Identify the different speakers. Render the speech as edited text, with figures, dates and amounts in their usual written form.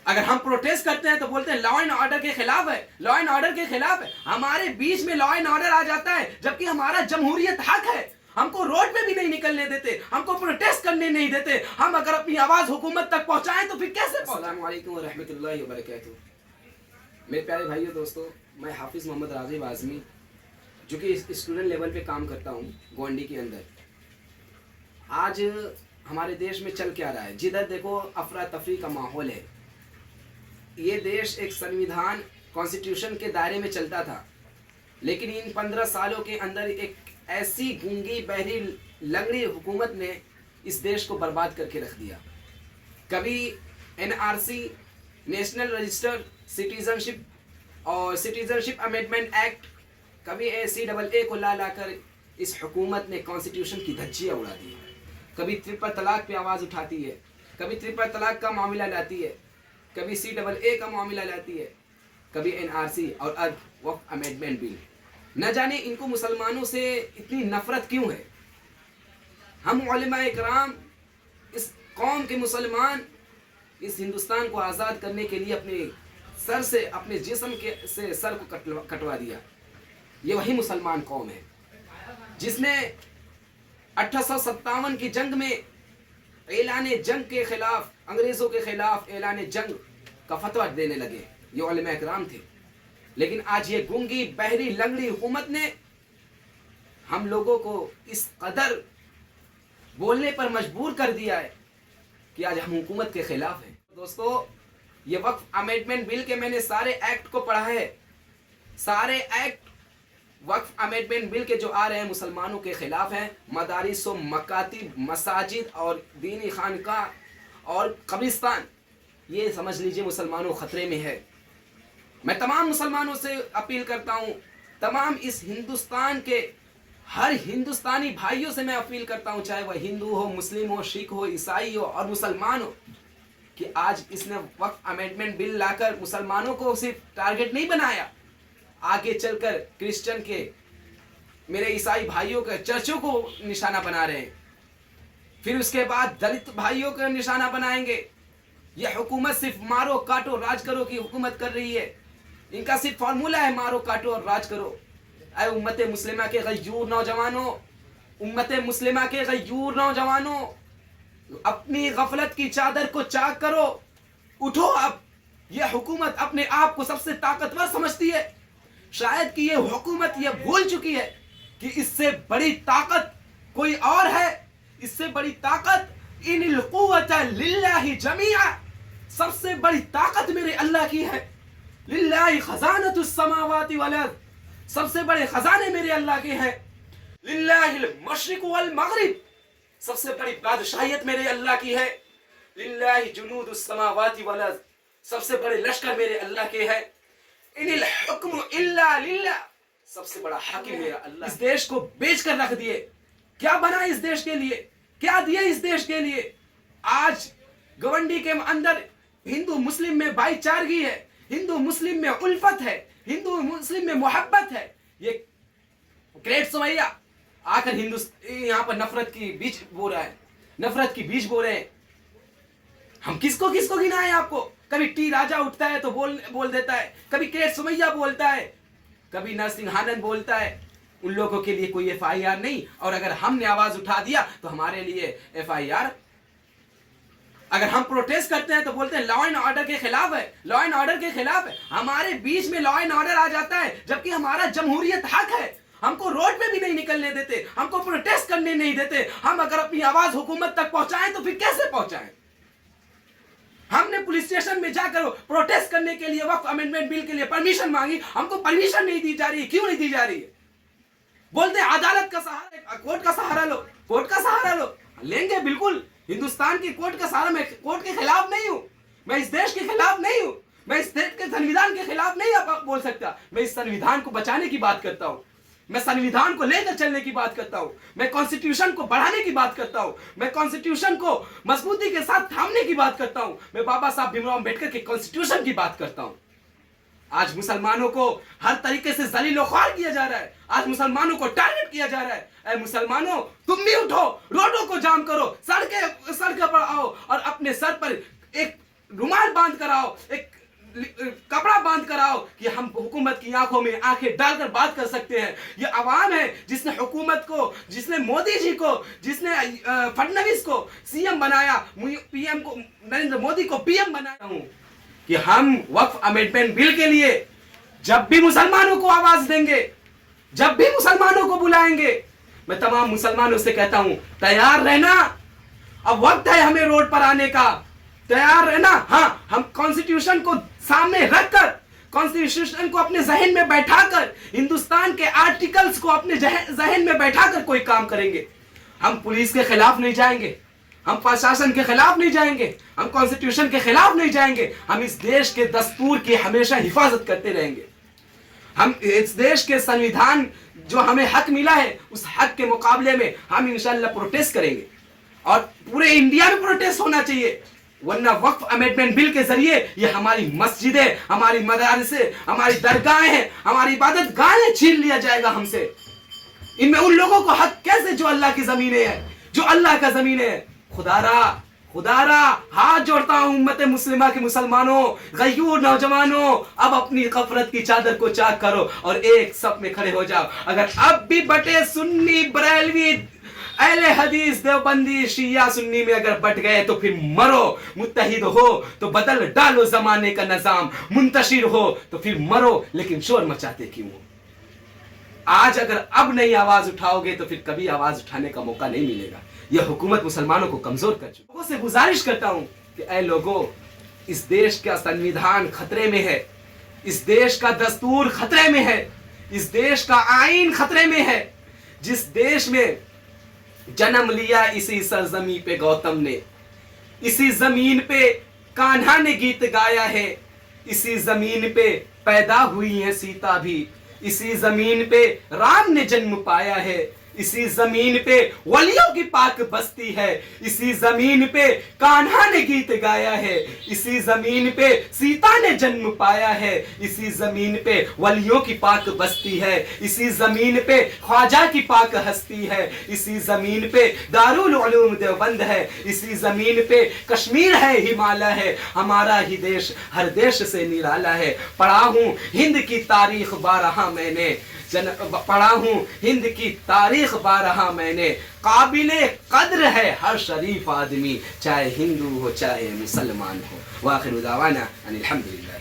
Speaker 1: अगर हम प्रोटेस्ट करते हैं तो बोलते हैं लॉ एंड ऑर्डर के खिलाफ है, लॉ एंड ऑर्डर के खिलाफ है। हमारे बीच में लॉ एंड ऑर्डर आ जाता है, जबकि हमारा जमहूरियत हक है। हमको रोड पे भी नहीं निकलने देते, हमको प्रोटेस्ट करने नहीं देते। हम अगर अपनी आवाज हुकूमत तक पहुंचाएं तो फिर कैसे? अस्सलाम वालेकुम व रहमतुल्लाहि व बरकातहू। मेरे प्यारे भाइयों दोस्तों, मैं हाफिज मोहम्मद रागिब आज़मी, जो कि स्टूडेंट लेवल पे काम करता हूँ गोंडी के अंदर। आज हमारे देश में चल क्या रहा है, जिधर देखो अफरा तफरी का माहौल है। ये देश एक संविधान कॉन्स्टिट्यूशन के दायरे में चलता था, लेकिन इन 15 सालों के अंदर एक ऐसी गूंगी बहरी लंगड़ी हुकूमत ने इस देश को बर्बाद करके रख दिया। कभी एनआरसी, नेशनल रजिस्टर सिटीजनशिप और सिटीजनशिप अमेंडमेंट एक्ट, कभी ACAA को ला कर इस हुकूमत ने कॉन्स्टिट्यूशन की धज्जियाँ उड़ा दी। कभी ट्रिपल तलाक पे आवाज़ उठाती है, कभी ट्रिपल तलाक का मामला लाती है, कभी CAA का मामला लाती है, कभी NRC और अब वक्फ अमेंडमेंट बिल। न जाने इनको मुसलमानों से इतनी नफरत क्यों है। हम उलमाए कराम, इस कौम के मुसलमान, इस हिंदुस्तान को आज़ाद करने के लिए अपने सर से, अपने जिस्म के से सर को कटवा दिया। ये वही मुसलमान कौम है जिसने 1857 की जंग में ऐलान जंग के खिलाफ, अंग्रेज़ों के खिलाफ ऐलान जंग का फतवा देने लगे। ये उलमा इकराम थे। लेकिन आज ये गूंगी बहरी लंगड़ी हुकूमत ने हम लोगों को इस कदर बोलने पर मजबूर कर दिया है कि आज हम हुकूमत के खिलाफ हैं। दोस्तों, ये वक्फ अमेंडमेंट बिल के मैंने सारे एक्ट को पढ़ा है। सारे एक्ट वक्फ अमेंडमेंट बिल के जो आ रहे हैं मुसलमानों के खिलाफ हैं। मदारिस व मकातिब, मसाजिद और दीनी खानकाह और कब्रिस्तान, ये समझ लीजिए मुसलमानों खतरे में है। मैं तमाम मुसलमानों से अपील करता हूँ, तमाम इस हिंदुस्तान के हर हिंदुस्तानी भाइयों से मैं अपील करता हूँ, चाहे वह हिंदू हो, मुस्लिम हो, सिख हो, ईसाई हो और मुसलमान हो, कि आज इसने वक्फ अमेंडमेंट बिल लाकर मुसलमानों को सिर्फ टारगेट नहीं बनाया, आगे चलकर क्रिश्चियन के, मेरे ईसाई भाइयों के चर्चों को निशाना बना रहे हैं। फिर उसके बाद दलित भाइयों का निशाना बनाएंगे। यह हुकूमत सिर्फ मारो काटो राज करो की हुकूमत कर रही है। इनका सिर्फ फार्मूला है मारो काटो और राज करो। ऐ उम्मत मुस्लिमा के गयूर नौजवानों, उम्मत मुस्लिमा के गयूर नौजवानों, अपनी गफलत की चादर को चाक करो, उठो। अब यह हुकूमत अपने आप को सबसे ताकतवर समझती है। शायद कि यह हुकूमत यह भूल चुकी है कि इससे बड़ी ताकत कोई और है। इससे बड़ी ताकत इनिल कुव्वत लिल्लाहि जमीआ, सबसे बड़ी ताकत मेरे अल्लाह की है। लिल्लाहि खजानतुस समावाति वल अर्द, सबसे बड़े खजाने मेरे अल्लाह के हैं। लिल्लाहिल मशरिक वल मगरिब, सबसे बड़ी बादशाहियत मेरे अल्लाह की है। लिल्लाहि जुनूदुस समावाति वल अर्द, सबसे बड़े लश्कर मेरे अल्लाह के हैं। इनिल हुक्मु इल्ला लिल्लाह, सबसे बड़ा हाकिम मेरा अल्लाह। इस देश को बेच कर रख दिए। क्या बना इस देश के लिए, क्या दिए इस देश के लिए? आज गवंडी के अंदर हिंदू मुस्लिम में भाईचारगी है, हिंदू मुस्लिम में उल्फत है, हिंदू मुस्लिम में मोहब्बत है। ये ग्रेट सुमैया आकर यहाँ पर नफरत की बीज बो रहा है, नफरत की बीज बो रहे हैं। हम किसको किसको गिनाएं आपको? कभी टी राजा उठता है तो बोल देता है, कभी ग्रेट सुमैया बोलता है, कभी नरसिंहानंद बोलता है। उन लोगों के लिए कोई FIR नहीं, और अगर हमने आवाज उठा दिया तो हमारे लिए FIR। अगर हम प्रोटेस्ट करते हैं तो बोलते हैं लॉ एंड ऑर्डर के खिलाफ है, लॉ एंड ऑर्डर के खिलाफ है। हमारे बीच में लॉ एंड ऑर्डर आ जाता है, जबकि हमारा जमहूरियत हक है। हमको रोड पे भी नहीं निकलने देते, हमको प्रोटेस्ट करने नहीं देते। हम अगर अपनी आवाज हुकूमत तक पहुंचाएं तो फिर कैसे पहुंचाएं? हमने पुलिस स्टेशन में जाकर प्रोटेस्ट करने के लिए, वक्फ अमेंडमेंट बिल के लिए परमिशन मांगी, हमको परमिशन नहीं दी जा रही है। क्यों नहीं दी जा रही है? बोलते अदालत का सहारा, कोर्ट का सहारा लो, कोर्ट का सहारा लो। लेंगे बिल्कुल, हिंदुस्तान की कोर्ट का सहारा। मैं कोर्ट के खिलाफ नहीं हूं, मैं इस देश के खिलाफ नहीं हूं, मैं इस देश के संविधान के खिलाफ नहीं बोल सकता। मैं इस संविधान को बचाने की बात करता हूं, मैं संविधान को लेकर चलने की बात करता हूं, मैं कॉन्स्टिट्यूशन को बढ़ाने की बात करता हूं, मैं कॉन्स्टिट्यूशन को मजबूती के साथ थामने की बात करता हूं, मैं बाबा साहब भीमराव अम्बेडकर के कॉन्स्टिट्यूशन की बात करता हूं। आज मुसलमानों को हर तरीके से जलील ख्वार किया जा रहा है, आज मुसलमानों को टारगेट किया जा रहा है। ऐ मुसलमानों, तुम भी उठो, रोडों को जाम करो, सड़कों पर आओ और अपने सर पर एक रुमाल बांध कर आओ, एक कपड़ा बांध कर आओ कि हम हुकूमत की आंखों में आंखें डालकर बात कर सकते हैं। ये अवाम है जिसने हुकूमत को, जिसने मोदी जी को, जिसने फडणवीस को सीएम बनाया, पीएम को, नरेंद्र मोदी को पीएम बनाया हूं कि हम वक्फ अमेंडमेंट बिल के लिए जब भी मुसलमानों को आवाज देंगे, जब भी मुसलमानों को बुलाएंगे, मैं तमाम मुसलमानों से कहता हूं तैयार रहना। अब वक्त है हमें रोड पर आने का, तैयार रहना। हाँ, हम कॉन्स्टिट्यूशन को सामने रखकर, कॉन्स्टिट्यूशन को अपने जहन में बैठाकर, हिंदुस्तान के आर्टिकल्स को अपने जहन में बैठाकर कोई काम करेंगे। हम पुलिस के खिलाफ नहीं जाएंगे, हम प्रशासन के खिलाफ नहीं जाएंगे, हम कॉन्स्टिट्यूशन के खिलाफ नहीं जाएंगे। हम इस देश के दस्तूर की हमेशा हिफाजत करते रहेंगे। हम इस देश के संविधान जो हमें हक मिला है, उस हक के मुकाबले में हम इंशाल्लाह प्रोटेस्ट करेंगे और पूरे इंडिया में प्रोटेस्ट होना चाहिए। वरना वक्फ अमेंडमेंट बिल के जरिए ये हमारी मस्जिदें, हमारी मदरसे, हमारी दरगाहें हैं, हमारी इबादत गाहें छीन लिया जाएगा हमसे। इनमें उन लोगों को हक कैसे जो अल्लाह की जमीनें हैं, जो अल्लाह का जमीन है। खुदारा हाथ जोड़ता हूं उम्मत मुस्लिमा के मुसलमानों, गयूर नौजवानों, अब अपनी गफलत की चादर को चाक करो और एक सफ में खड़े हो जाओ। अगर अब भी बटे सुन्नी, बरेलवी, अहले हदीस, देवबंदी, शिया, सुन्नी में अगर बट गए तो फिर मरो। मुत्तहिद हो तो बदल डालो जमाने का निजाम, मुंतशिर हो तो फिर मरो, लेकिन शोर मचाते क्यों हो? आज अगर अब नहीं आवाज उठाओगे तो फिर कभी आवाज उठाने का मौका नहीं मिलेगा। यह हुकूमत मुसलमानों को कमजोर कर चुकी है। लोगों से गुजारिश करता हूं कि ऐ लोगों, इस देश का संविधान खतरे में है, इस देश का दस्तूर खतरे में है, इस देश का आईन खतरे में है। जिस देश में जन्म लिया इसी सरजमी पे गौतम ने, इसी जमीन पे कान्हा ने गीत गाया है, इसी जमीन पे पैदा हुई है सीता भी, इसी जमीन पे राम ने जन्म पाया है, इसी जमीन पे वलियों की पाक बस्ती है, इसी जमीन पे कान्हा ने गीत गाया है, इसी जमीन पे सीता ने जन्म पाया है, इसी जमीन पे वलियों की पाक बस्ती है, इसी जमीन पे ख्वाजा की पाक हस्ती है, इसी जमीन पे दारुल उलूम देवबंद है, इसी जमीन पे कश्मीर है, हिमालय है। हमारा ही देश हर देश से निराला है। पढ़ा हूं हिंद की तारीख बारहा मैंने, पढ़ा हूं हिंद की तारीख बारहा मैंने। काबिले कद्र है हर शरीफ आदमी, चाहे हिंदू हो चाहे मुसलमान हो। वाखिर दावाना अनिल हम्दुलिल्लाह।